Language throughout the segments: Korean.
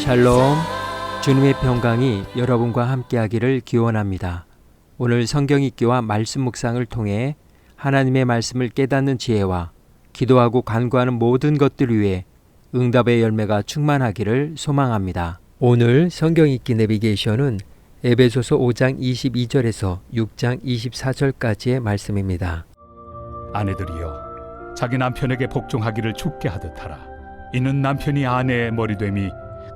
샬롬, 주님의 평강이 여러분과 함께하기를 기원합니다. 오늘 성경 읽기와 말씀 묵상을 통해 하나님의 말씀을 깨닫는 지혜와 기도하고 간구하는 모든 것들 위해 응답의 열매가 충만하기를 소망합니다. 오늘 성경 읽기 내비게이션은 에베소서 5장 22절에서 6장 24절까지의 말씀입니다. 아내들이여 자기 남편에게 복종하기를 죽게 하듯 하라. 이는 남편이 아내의 머리됨이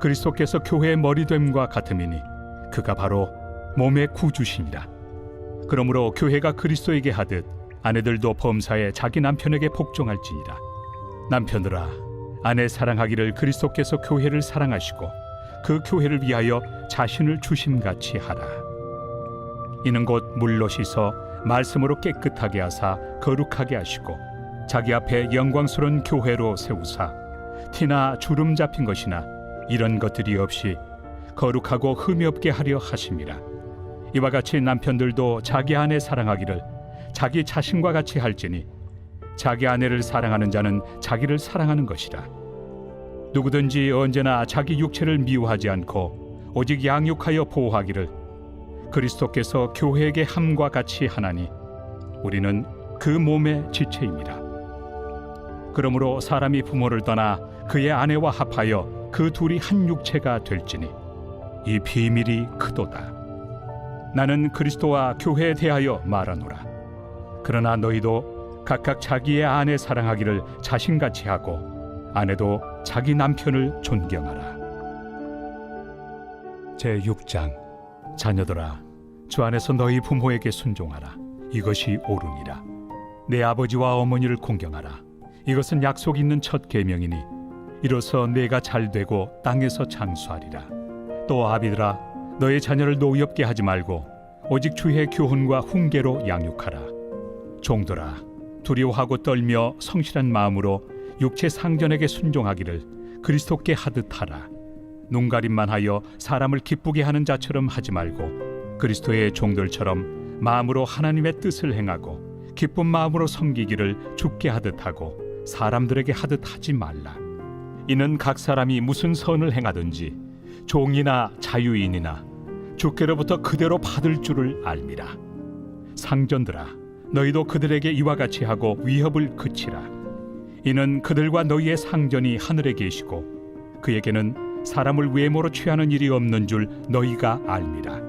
그리스도께서 교회의 머리됨과 같음이니 그가 바로 몸의 구주시니라. 그러므로 교회가 그리스도에게 하듯 아내들도 범사에 자기 남편에게 복종할지니라. 남편들아 아내 사랑하기를 그리스도께서 교회를 사랑하시고 그 교회를 위하여 자신을 주심같이 하라. 이는 곧 물로 씻어 말씀으로 깨끗하게 하사 거룩하게 하시고 자기 앞에 영광스러운 교회로 세우사 티나 주름 잡힌 것이나 이런 것들이 없이 거룩하고 흠이 없게 하려 하심이라. 이와 같이 남편들도 자기 아내 사랑하기를 자기 자신과 같이 할지니 자기 아내를 사랑하는 자는 자기를 사랑하는 것이라. 누구든지 언제나 자기 육체를 미워하지 않고 오직 양육하여 보호하기를 그리스도께서 교회에게 함과 같이 하나니 우리는 그 몸의 지체입니다. 그러므로 사람이 부모를 떠나 그의 아내와 합하여 그 둘이 한 육체가 될지니 이 비밀이 크도다. 나는 그리스도와 교회에 대하여 말하노라. 그러나 너희도 각각 자기의 아내 사랑하기를 자신같이 하고 아내도 자기 남편을 존경하라. 제6장 자녀들아 주 안에서 너희 부모에게 순종하라. 이것이 옳으니라. 내 아버지와 어머니를 공경하라. 이것은 약속 있는 첫 계명이니 이로써 내가 잘되고 땅에서 장수하리라. 또 아비들아 너의 자녀를 노엽게 하지 말고 오직 주의 교훈과 훈계로 양육하라. 종들아 두려워하고 떨며 성실한 마음으로 육체 상전에게 순종하기를 그리스도께 하듯 하라. 눈가림만 하여 사람을 기쁘게 하는 자처럼 하지 말고 그리스도의 종들처럼 마음으로 하나님의 뜻을 행하고 기쁜 마음으로 섬기기를 주께 하듯 하고 사람들에게 하듯 하지 말라. 이는 각 사람이 무슨 선을 행하든지 종이나 자유인이나 주께로부터 그대로 받을 줄을 알미라. 상전들아 너희도 그들에게 이와 같이 하고 위협을 그치라. 이는 그들과 너희의 상전이 하늘에 계시고 그에게는 사람을 외모로 취하는 일이 없는 줄 너희가 알미라.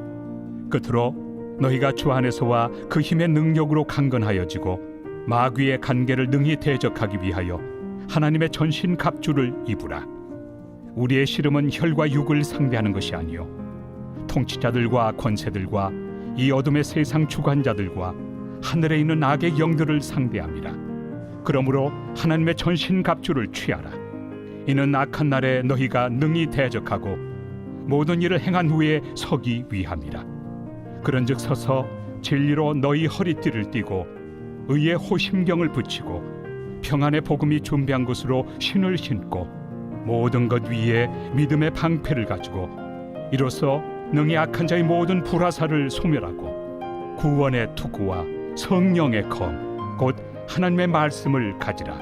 끝으로 너희가 주 안에서와 그 힘의 능력으로 강건하여지고 마귀의 간계를 능히 대적하기 위하여 하나님의 전신 갑주를 입으라. 우리의 씨름은 혈과 육을 상대하는 것이 아니요 통치자들과 권세들과 이 어둠의 세상 주관자들과 하늘에 있는 악의 영들을 상대함이라. 그러므로 하나님의 전신 갑주를 취하라. 이는 악한 날에 너희가 능히 대적하고 모든 일을 행한 후에 서기 위함이라. 그런즉 서서 진리로 너희 허리띠를 띠고 의의 호심경을 붙이고 평안의 복음이 준비한 것으로 신을 신고 모든 것 위에 믿음의 방패를 가지고 이로써 능히 악한 자의 모든 불화살을 소멸하고 구원의 투구와 성령의 검 곧 하나님의 말씀을 가지라.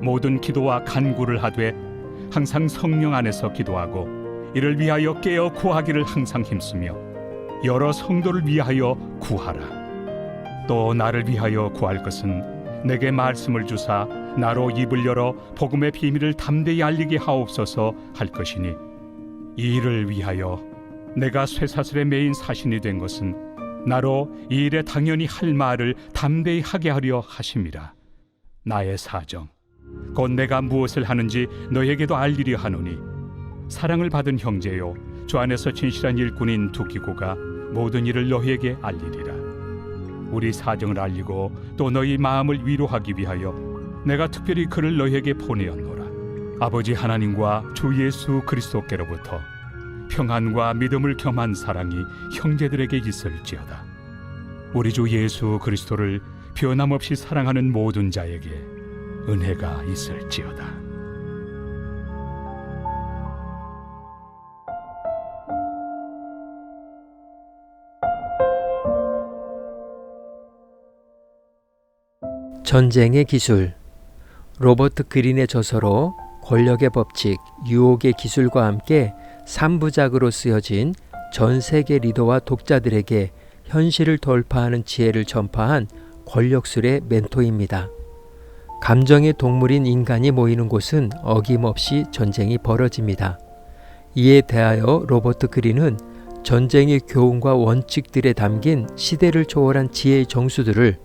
모든 기도와 간구를 하되 항상 성령 안에서 기도하고 이를 위하여 깨어 구하기를 항상 힘쓰며 여러 성도를 위하여 구하라. 또 나를 위하여 구할 것은 내게 말씀을 주사 나로 입을 열어 복음의 비밀을 담대히 알리게 하옵소서 할 것이니 이 일을 위하여 내가 쇠사슬에 매인 사신이 된 것은 나로 이 일에 당연히 할 말을 담대히 하게 하려 하심이라. 나의 사정 곧 내가 무엇을 하는지 너에게도 알리려 하노니 사랑을 받은 형제요 주 안에서 진실한 일꾼인 두기고가 모든 일을 너희에게 알리리라. 우리 사정을 알리고 또 너희 마음을 위로하기 위하여 내가 특별히 그를 너희에게 보내었노라. 아버지 하나님과 주 예수 그리스도께로부터 평안과 믿음을 겸한 사랑이 형제들에게 있을지어다. 우리 주 예수 그리스도를 변함없이 사랑하는 모든 자에게 은혜가 있을지어다. 전쟁의 기술. 로버트 그린의 저서로 권력의 법칙, 유혹의 기술과 함께 3부작으로 쓰여진 전 세계 리더와 독자들에게 현실을 돌파하는 지혜를 전파한 권력술의 멘토입니다. 감정의 동물인 인간이 모이는 곳은 어김없이 전쟁이 벌어집니다. 이에 대하여 로버트 그린은 전쟁의 교훈과 원칙들에 담긴 시대를 초월한 지혜의 정수들을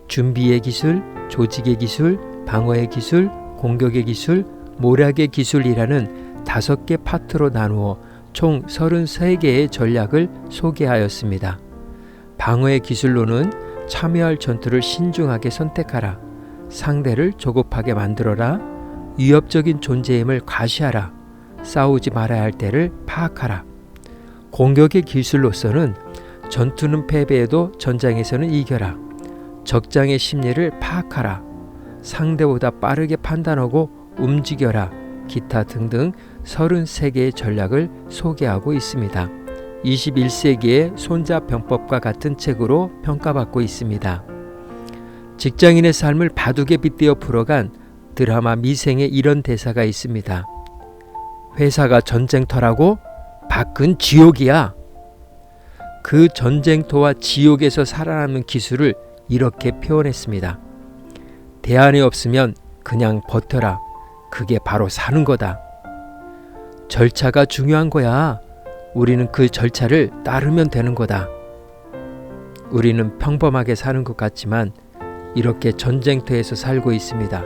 준비의 기술, 조직의 기술, 방어의 기술, 공격의 기술, 모략의 기술이라는 5개 파트로 나누어 총 33개의 전략을 소개하였습니다. 방어의 기술로는 참여할 전투를 신중하게 선택하라, 상대를 조급하게 만들어라, 위협적인 존재임을 과시하라, 싸우지 말아야 할 때를 파악하라. 공격의 기술로서는 전투는 패배해도 전장에서는 이겨라, 적장의 심리를 파악하라, 상대보다 빠르게 판단하고 움직여라, 기타 등등 33개의 전략을 소개하고 있습니다. 21세기의 손자병법과 같은 책으로 평가받고 있습니다. 직장인의 삶을 바둑에 빗대어 풀어간 드라마 미생에 이런 대사가 있습니다. 회사가 전쟁터라고? 밖은 지옥이야. 그 전쟁터와 지옥에서 살아남는 기술을 이렇게 표현했습니다. 대안이 없으면 그냥 버텨라. 그게 바로 사는 거다. 절차가 중요한 거야. 우리는 그 절차를 따르면 되는 거다. 우리는 평범하게 사는 것 같지만 이렇게 전쟁터에서 살고 있습니다.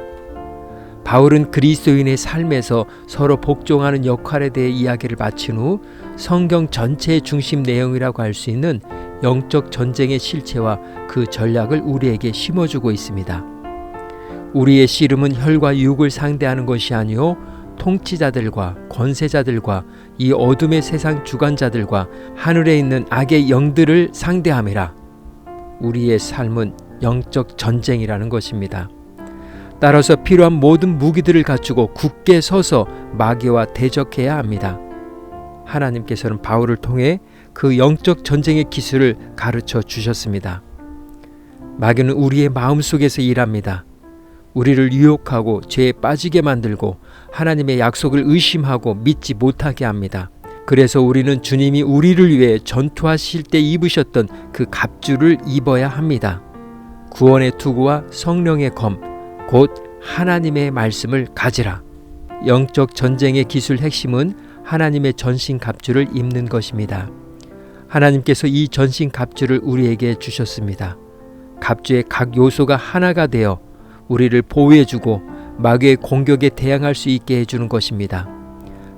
바울은 그리스도인의 삶에서 서로 복종하는 역할에 대해 이야기를 마친 후 성경 전체의 중심 내용이라고 할 수 있는 영적 전쟁의 실체와 그 전략을 우리에게 심어주고 있습니다. 우리의 씨름은 혈과 육을 상대하는 것이 아니요 통치자들과 권세자들과 이 어둠의 세상 주관자들과 하늘에 있는 악의 영들을 상대함이라. 우리의 삶은 영적 전쟁이라는 것입니다. 따라서 필요한 모든 무기들을 갖추고 굳게 서서 마귀와 대적해야 합니다. 하나님께서는 바울을 통해 그 영적 전쟁의 기술을 가르쳐 주셨습니다. 마귀는 우리의 마음속에서 일합니다. 우리를 유혹하고 죄에 빠지게 만들고 하나님의 약속을 의심하고 믿지 못하게 합니다. 그래서 우리는 주님이 우리를 위해 전투하실 때 입으셨던 그 갑주를 입어야 합니다. 구원의 투구와 성령의 검, 곧 하나님의 말씀을 가지라. 영적 전쟁의 기술 핵심은 하나님의 전신 갑주를 입는 것입니다. 하나님께서 이 전신 갑주를 우리에게 주셨습니다. 갑주의 각 요소가 하나가 되어 우리를 보호해주고 마귀의 공격에 대항할 수 있게 해주는 것입니다.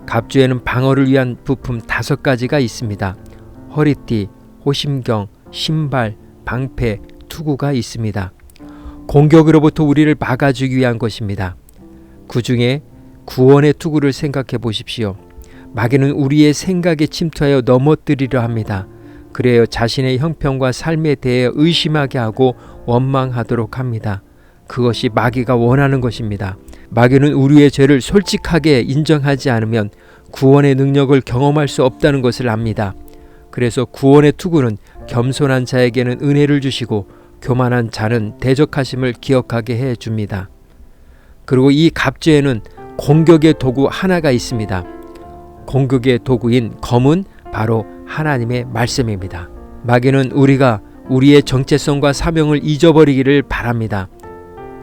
갑주에는 방어를 위한 부품 5가지가 있습니다. 허리띠, 호심경, 신발, 방패, 투구가 있습니다. 공격으로부터 우리를 막아주기 위한 것입니다. 그 중에 구원의 투구를 생각해 보십시오. 마귀는 우리의 생각에 침투하여 넘어뜨리려 합니다. 그래야 자신의 형편과 삶에 대해 의심하게 하고 원망하도록 합니다. 그것이 마귀가 원하는 것입니다. 마귀는 우리의 죄를 솔직하게 인정하지 않으면 구원의 능력을 경험할 수 없다는 것을 압니다. 그래서 구원의 투구는 겸손한 자에게는 은혜를 주시고 교만한 자는 대적하심을 기억하게 해줍니다. 그리고 이 갑주에는 공격의 도구 하나가 있습니다. 공격의 도구인 검은 바로 하나님의 말씀입니다. 마귀는 우리가 우리의 정체성과 사명을 잊어버리기를 바랍니다.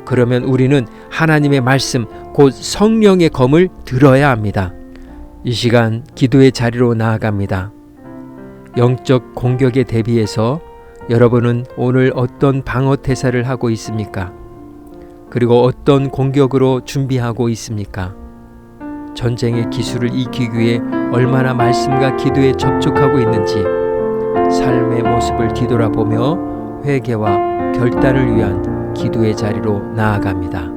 그러면 우리는 하나님의 말씀, 곧 성령의 검을 들어야 합니다. 이 시간 기도의 자리로 나아갑니다. 영적 공격에 대비해서 여러분은 오늘 어떤 방어 태세를 하고 있습니까? 그리고 어떤 공격으로 준비하고 있습니까? 전쟁의 기술을 익히기 위해 얼마나 말씀과 기도에 접촉하고 있는지 삶의 모습을 뒤돌아보며 회개와 결단을 위한 기도의 자리로 나아갑니다.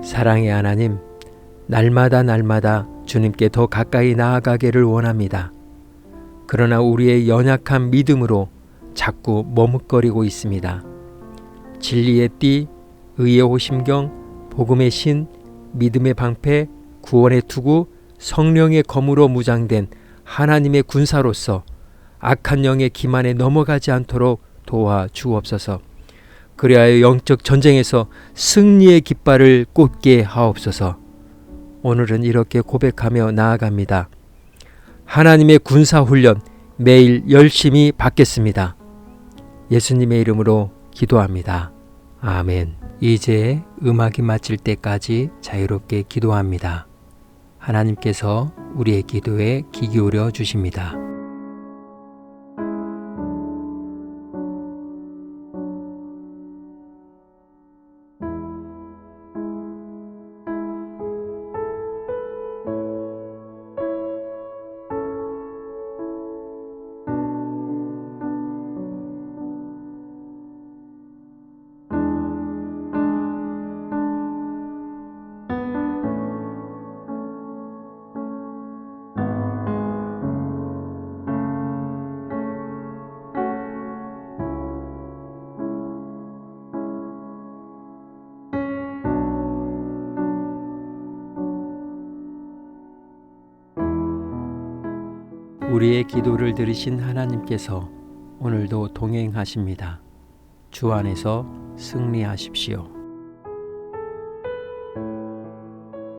사랑의 하나님, 날마다 주님께 더 가까이 나아가기를 원합니다. 그러나 우리의 연약한 믿음으로 자꾸 머뭇거리고 있습니다. 진리의 띠, 의의 호심경, 복음의 신, 믿음의 방패, 구원의 투구, 성령의 검으로 무장된 하나님의 군사로서 악한 영의 기만에 넘어가지 않도록 도와 주옵소서. 그리하여 영적 전쟁에서 승리의 깃발을 꽂게 하옵소서. 오늘은 이렇게 고백하며 나아갑니다. 하나님의 군사훈련 매일 열심히 받겠습니다. 예수님의 이름으로 기도합니다. 아멘. 이제 음악이 마칠 때까지 자유롭게 기도합니다. 하나님께서 우리의 기도에 귀 기울여 주십니다. 우리의 기도를 들으신 하나님께서 오늘도 동행하십니다. 주 안에서 승리하십시오.